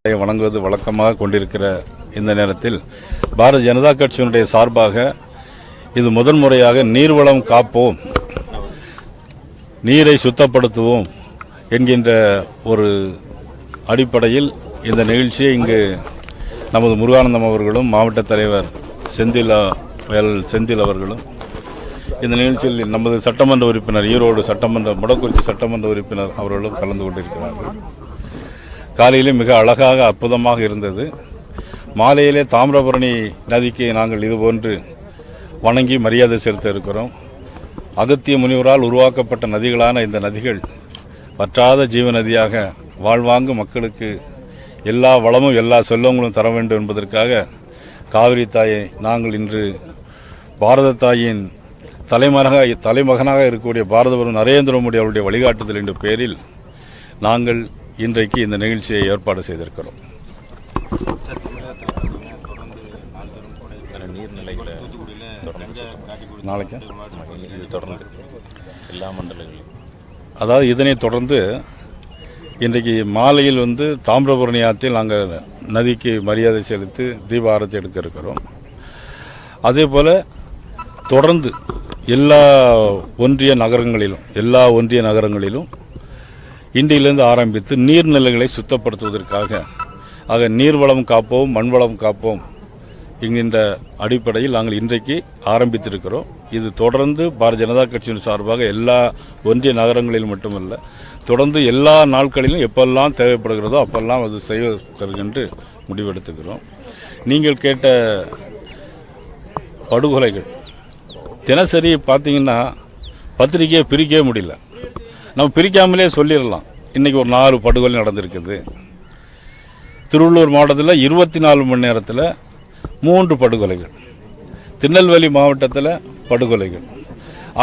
வழங்குவது வழக்கமாக கொண்டிருக்கிற இந்த நேரத்தில் பாரதிய ஜனதா கட்சியினுடைய சார்பாக இது முதன்முறையாக நீர்வளம் காப்போம், நீரை சுத்தப்படுத்துவோம் என்கின்ற ஒரு அடிப்படையில் இந்த நிகழ்ச்சியை இங்கு நமது முருகானந்தம் அவர்களும் மாவட்ட தலைவர் செந்தில் அவர்களும் இந்த நிகழ்ச்சியில் நமது சட்டமன்ற உறுப்பினர் ஈரோடு மொடக்குறிச்சி சட்டமன்ற உறுப்பினர் அவர்களும் கலந்து கொண்டிருக்கிறார்கள். காலையிலே மிக அழகாக அற்புதமாக இருந்தது. மாலையிலே தாமிரபரணி நதிக்கு நாங்கள் இதுபோன்று வணங்கி மரியாதை செலுத்த இருக்கிறோம். அகத்திய முனிவரால் உருவாக்கப்பட்ட நதிகளான இந்த நதிகள் வற்றாத ஜீவ நதியாக வாழ்வாங்கு மக்களுக்கு எல்லா வளமும் எல்லா செல்வங்களும் தர வேண்டும் என்பதற்காக காவிரி தாயை நாங்கள் இன்று பாரத தாயின் தலைமகனாக இருக்கக்கூடிய பாரத நரேந்திர மோடி அவருடைய வழிகாட்டுதல் என்ற பெயரில் நாங்கள் இன்றைக்கு இந்த நிகழ்ச்சியை ஏற்பாடு செய்திருக்கிறோம். நாளைக்கு தொடர்ந்து எல்லா மண்டலங்களிலும், அதாவது இதனைத் தொடர்ந்து இன்றைக்கு மாலையில் தாமிரபரணி ஆற்றில் நாங்கள் நதிக்கு மரியாதை செலுத்தி தீபாரத்தை எடுக்க இருக்கிறோம். அதே போல தொடர்ந்து எல்லா ஒன்றிய நகரங்களிலும் இன்றையிலிருந்து ஆரம்பித்து நீர்நிலைகளை சுத்தப்படுத்துவதற்காக நீர்வளம் காப்போம் மண்வளம் காப்போம் என்கின்ற அடிப்படையில் நாங்கள் இன்றைக்கு ஆரம்பித்திருக்கிறோம். இது தொடர்ந்து பாரதிய ஜனதா கட்சியின் சார்பாக எல்லா ஒன்றிய நகரங்களிலும் மட்டுமல்ல, தொடர்ந்து எல்லா நாட்களிலும் எப்பெல்லாம் தேவைப்படுகிறதோ அப்பெல்லாம் அது செய்வதற்கு முடிவெடுத்துக்கிறோம். நீங்கள் கேட்ட படுகொலைகள் தினசரி பார்த்தீங்கன்னா பத்திரிகையை பிரிக்கவே முடியல. நம்ம பிரிக்காமலே சொல்லிடலாம். இன்றைக்கி ஒரு 4 படுகொலை நடந்திருக்குது. திருவள்ளூர் மாவட்டத்தில் 24 மணி நேரத்தில் 3 படுகொலைகள், திருநெல்வேலி மாவட்டத்தில் படுகொலைகள்.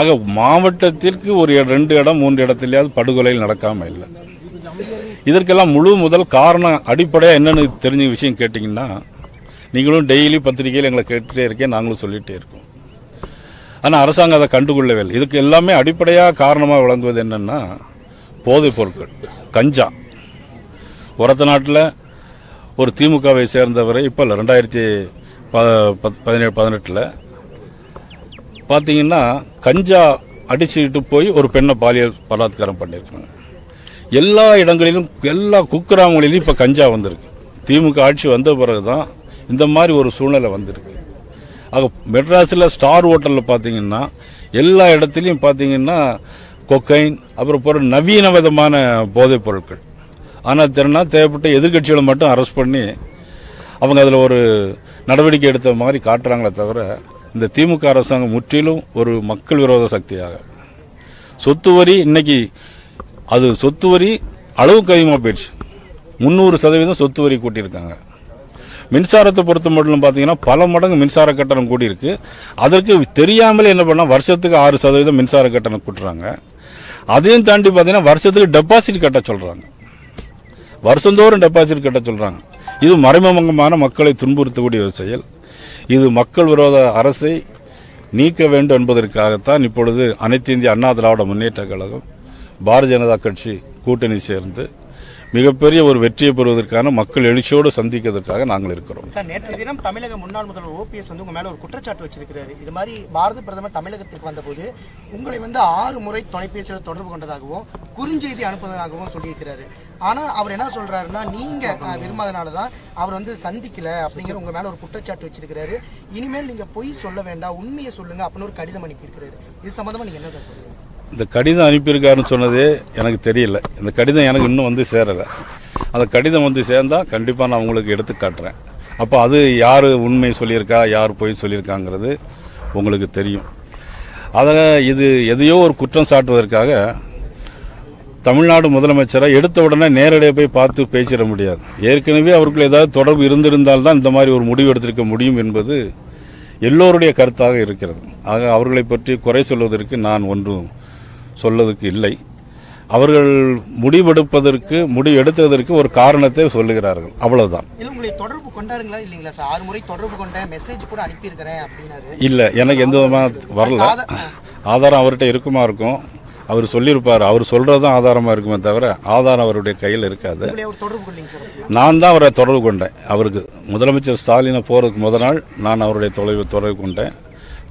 ஆக மாவட்டத்திற்கு ஒரு 2 இடம் 3 இடத்துலையாவது படுகொலைகள் நடக்காமல் இல்லை. இதற்கெல்லாம் முதல் காரணம் அடிப்படையாக என்னென்னு தெரிஞ்ச விஷயம் கேட்டிங்கன்னா, நீங்களும் டெய்லி பத்திரிகையில் எங்களை கேட்டுகிட்டே இருக்கேன், நாங்களும் சொல்லிகிட்டே இருக்கோம். ஆனால் அரசாங்கம் அதை கண்டுகொள்ளவே இல்லை. இதுக்கு எல்லாமே அடிப்படையாக காரணமாக விளங்குவது என்னென்னா போதைப் பொருட்கள், கஞ்சா. ஒரத்த நாட்டில் ஒரு திமுகவை சேர்ந்தவரை இப்போ இல்லை 2017-18 பார்த்தீங்கன்னா கஞ்சா அடிச்சுக்கிட்டு போய் ஒரு பெண்ணை பாலியல் பலாத்காரம் பண்ணியிருக்காங்க. எல்லா இடங்களிலும் எல்லா குக்கிராமங்களிலும் இப்போ கஞ்சா வந்திருக்கு. திமுக ஆட்சி வந்த பிறகு தான் இந்த மாதிரி ஒரு சூழ்நிலை வந்திருக்கு. ஆக மெட்ராஸில் ஸ்டார் ஹோட்டலில் பார்த்தீங்கன்னா எல்லா இடத்துலையும் பார்த்தீங்கன்னா கொக்கைன், அப்புறம் நவீன விதமான போதைப் பொருட்கள். ஆனால் தேவைப்பட்ட எதிர்கட்சிகளை மட்டும் அரெஸ்ட் பண்ணி அவங்க அதில் ஒரு நடவடிக்கை எடுத்த மாதிரி காட்டுறாங்களே தவிர, இந்த திமுக அரசாங்கம் முற்றிலும் ஒரு மக்கள் விரோத சக்தியாக சொத்து வரி இன்னைக்கு சொத்து வரி அளவுக்கு அதிகமாக போயிடுச்சு. 300% சொத்து வரி கூட்டியிருக்காங்க. மின்சாரத்தை பொறுத்த மட்டும் பார்த்தீங்கன்னா பல மடங்கு மின்சார கட்டணம் கூடியிருக்கு. அதற்கு தெரியாமலே என்ன பண்ணால் வருஷத்துக்கு 6% மின்சார கட்டணம் கூட்டுறாங்க. அதையும் தாண்டி பார்த்தீங்கன்னா வருஷத்துக்கு டெபாசிட் கட்ட சொல்கிறாங்க. வருஷந்தோறும் டெபாசிட் கட்ட சொல்கிறாங்க. இது மறைமுகமான மக்களை துன்புறுத்தக்கூடிய ஒரு செயல். இது மக்கள் விரோத அரசை நீக்க வேண்டும் என்பதற்காகத்தான் இப்பொழுது அனைத்து இந்திய அண்ணா திராவிட முன்னேற்ற கழகம் பாரதிய ஜனதா கட்சி கூட்டணி சேர்ந்து மிகப்பெரிய ஒரு வெற்றியை பெறுவதற்கான மக்கள் எழுச்சியோடு சந்திக்கிறதுக்காக நாங்கள் இருக்கிறோம். சார், நேற்று தினம் தமிழக முன்னாள் முதல்வர் ஓபிஎஸ் உங்க மேல ஒரு குற்றச்சாட்டு வச்சிருக்கிறாரு. இது மாதிரி பாரத பிரதமர் தமிழகத்திற்கு வந்தபோது உங்களை 6 முறை தொலைபேசியில் தொடர்பு கொண்டதாகவும் குறுஞ்செய்தி அனுப்புவதாகவும் சொல்லியிருக்கிறாரு. ஆனா அவர் என்ன சொல்றாருன்னா, நீங்க விரும்பாதனாலதான் அவர் சந்திக்கல அப்படிங்கிற உங்க மேல ஒரு குற்றச்சாட்டு வச்சிருக்கிறாரு. இனிமேல் நீங்க பொய் சொல்ல வேண்டாம், உண்மையை சொல்லுங்க அப்படின்னு ஒரு கடிதம் அனுப்பியிருக்கிறாரு. இது சம்பந்தமா நீங்க என்ன சார் சொல்றீங்க? இந்த கடிதம் அனுப்பியிருக்காருன்னு சொன்னதே எனக்கு தெரியல. இந்த கடிதம் எனக்கு இன்னும் சேரலை. அந்த கடிதம் சேர்ந்தால் கண்டிப்பாக நான் உங்களுக்கு எடுத்து காட்டுறேன். அப்போ அது யார் உண்மை சொல்லியிருக்கா, யார் பொய் சொல்லியிருக்காங்கிறது உங்களுக்கு தெரியும். இது எதையோ ஒரு குற்றம் சாட்டுவதற்காக தமிழ்நாடு முதலமைச்சரை எடுத்த உடனே நேரடியாக போய் பார்த்து பேசிட முடியாது. ஏற்கனவே அவருக்கு ஏதாவது தொடர்பு இருந்திருந்தால்தான் இந்த மாதிரி ஒரு முடிவு எடுத்திருக்க முடியும் என்பது எல்லோருடைய கருத்தாக இருக்கிறது. ஆக அவர்களை பற்றி குறை சொல்வதற்கு நான் ஒன்றும் சொல்வதற்கு இல்லை. அவர்கள் முடிவு எடுத்ததற்கு ஒரு காரணத்தை சொல்லுகிறார்கள், அவ்வளவுதான். உங்களை தொடர்பு கொண்டாருங்களா இல்லைங்களா சார்? 6 முறை தொடர்பு கொண்ட மெசேஜ் கூட அனுப்பியிருக்கிறேன் அப்படின்னாரு. இல்லை, எனக்கு எந்த விதமாக வரல. ஆதாரம் அவர்கிட்ட இருக்கும். அவர் சொல்லியிருப்பார், அவர் சொல்கிறது தான் ஆதாரமாக இருக்குமே தவிர ஆதாரம் அவருடைய கையில் இருக்காது. உங்களை அவர் தொடர்பு கொண்டீங்க சார்? நான் தான் அவரை தொடர்பு கொண்டேன். அவருக்கு முதலமைச்சர் ஸ்டாலினை போகிறதுக்கு முதல் நாள் நான் அவருடைய தொடர்பு கொண்டேன்.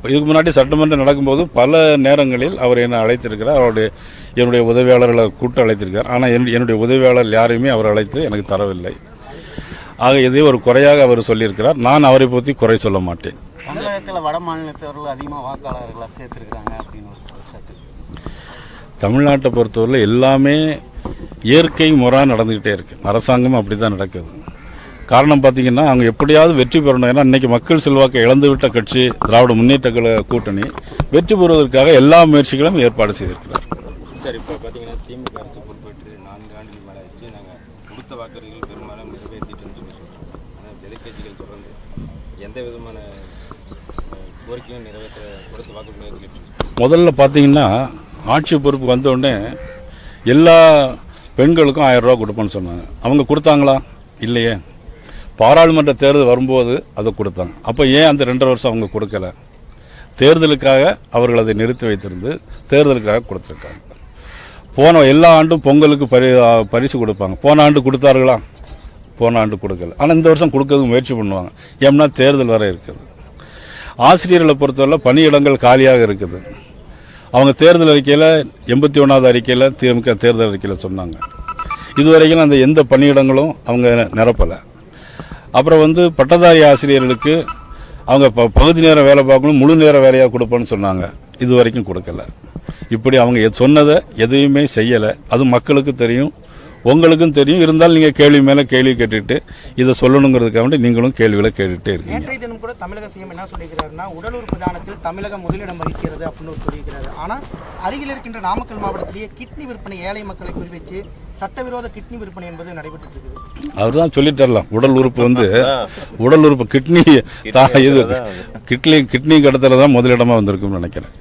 இதுக்கு முன்னாடி சட்டமன்றம் நடக்கும்போது பல நேரங்களில் அவர் என்னை அழைத்திருக்கிறார். என்னுடைய உதவியாளர்களை கூட்டு அழைத்திருக்கார். ஆனால் என்னுடைய உதவியாளர் யாரையுமே அவர் அழைத்து எனக்கு தரவில்லை. ஆக இதை ஒரு குறையாக அவர் சொல்லியிருக்கிறார். நான் அவரை பற்றி குறை சொல்ல மாட்டேன். தமிழகத்தில் வட மாநிலத்தவர்கள் அதிகமாக வாக்காளர்களாக சேர்த்துருக்கிறாங்க அப்படின்னு ஒரு குற்றச்சாட்டு. தமிழ்நாட்டை பொறுத்தவரையில் எல்லாமே இயற்கை முறையாக நடந்துக்கிட்டே இருக்கு. அரசாங்கமும் அப்படி தான் நடக்குது. காரணம் பார்த்தீங்கன்னா அவங்க எப்படியாவது வெற்றி பெறணும். ஏன்னா இன்றைக்கி மக்கள் செல்வாக்கை இழந்துவிட்ட கட்சி திராவிட முன்னேற்ற கழக கூட்டணி வெற்றி பெறுவதற்காக எல்லா முயற்சிகளும் ஏற்பாடு செய்திருக்கிறார். சார், இப்போ பார்த்தீங்கன்னா திமுக அரசு பொறுப்பேற்று 4 ஆண்டுகள் மேலே ஆச்சு. நாங்கள் கொடுத்த வாக்குறுதிகள் பெரும்பாலும் நிறைவேற்றிட்டோம்னு சொல்கிறோம். ஆனால் எதிர்க்கட்சிகள் தொடர்ந்து எந்த விதமான கோரிக்கையும் நிறைவேற்ற கொடுத்த வாக்குறுதி நிறைவேற்றி. முதல்ல பார்த்தீங்கன்னா ஆட்சி பொறுப்பு வந்தோடனே எல்லா பெண்களுக்கும் 1000 ரூபா கொடுப்போன்னு சொன்னாங்க. அவங்க கொடுத்தாங்களா? இல்லையே. பாராளுமன்ற தேர்தல் வரும்போது அதை கொடுத்தாங்க. அப்போ ஏன் அந்த 2.5 வருஷம் அவங்க கொடுக்கல? தேர்தலுக்காக அவர்கள் அதை நிறுத்தி வைத்திருந்து தேர்தலுக்காக கொடுத்துருக்காங்க. போன எல்லா ஆண்டும் பொங்கலுக்கு பரிசு கொடுப்பாங்க. போன ஆண்டு கொடுத்தார்களா? போன ஆண்டு கொடுக்கல. ஆனால் இந்த வருஷம் கொடுக்கறதுக்கு முயற்சி பண்ணுவாங்க. ஏன்னா தேர்தல் வர இருக்குது. ஆசிரியர்களை பொறுத்தவரை பணியிடங்கள் காலியாக இருக்குது. அவங்க தேர்தல் அறிக்கையில் 81வது அறிக்கையில் திமுக தேர்தல் அறிக்கையில் சொன்னாங்க. இதுவரைக்கும் அந்த எந்த பணியிடங்களும் அவங்க நிரப்பலை. அப்புறம் பட்டதாரி ஆசிரியர்களுக்கு அவங்க பகுதி நேரம் வேலை பார்க்கணும், முழு நேர வேலையாக கொடுப்போன்னு சொன்னாங்க. இது வரைக்கும் கொடுக்கல. இப்படி அவங்க சொன்னதை எதையுமே செய்யலை. அது மக்களுக்கு தெரியும், உங்களுக்கும் தெரியும். இருந்தாலும் நீங்கள் கேள்வி மேலே கேள்வி கேட்டுட்டு இதை சொல்லணுங்கிறதுக்காக வேண்டி நீங்களும் கேள்விகளை கேட்டுகிட்டே இருக்கீங்க. நேற்றைய தினம் கூட தமிழக சிஎம் என்ன சொல்லியிருக்கிறாருன்னா, உடல் உறுப்பு தானத்தில் தமிழகம் முதலிடம் வகிக்கிறது அப்படின்னு சொல்லியிருக்கிறாரு. ஆனால் அருகில் இருக்கின்ற நாமக்கல் மாவட்டத்திலேயே கிட்னி விற்பனை ஏழை மக்களை குறிவைச்சு சட்டவிரோத கிட்னி விற்பனை என்பது நடைபெற்று இருக்குது. அவர் தான் சொல்லிட்டாரலாம். உடல் உறுப்பு கிட்னி இது கிட்னி கடத்தல தான் முதலிடமா வந்திருக்கும்னு நினைக்கிறேன்.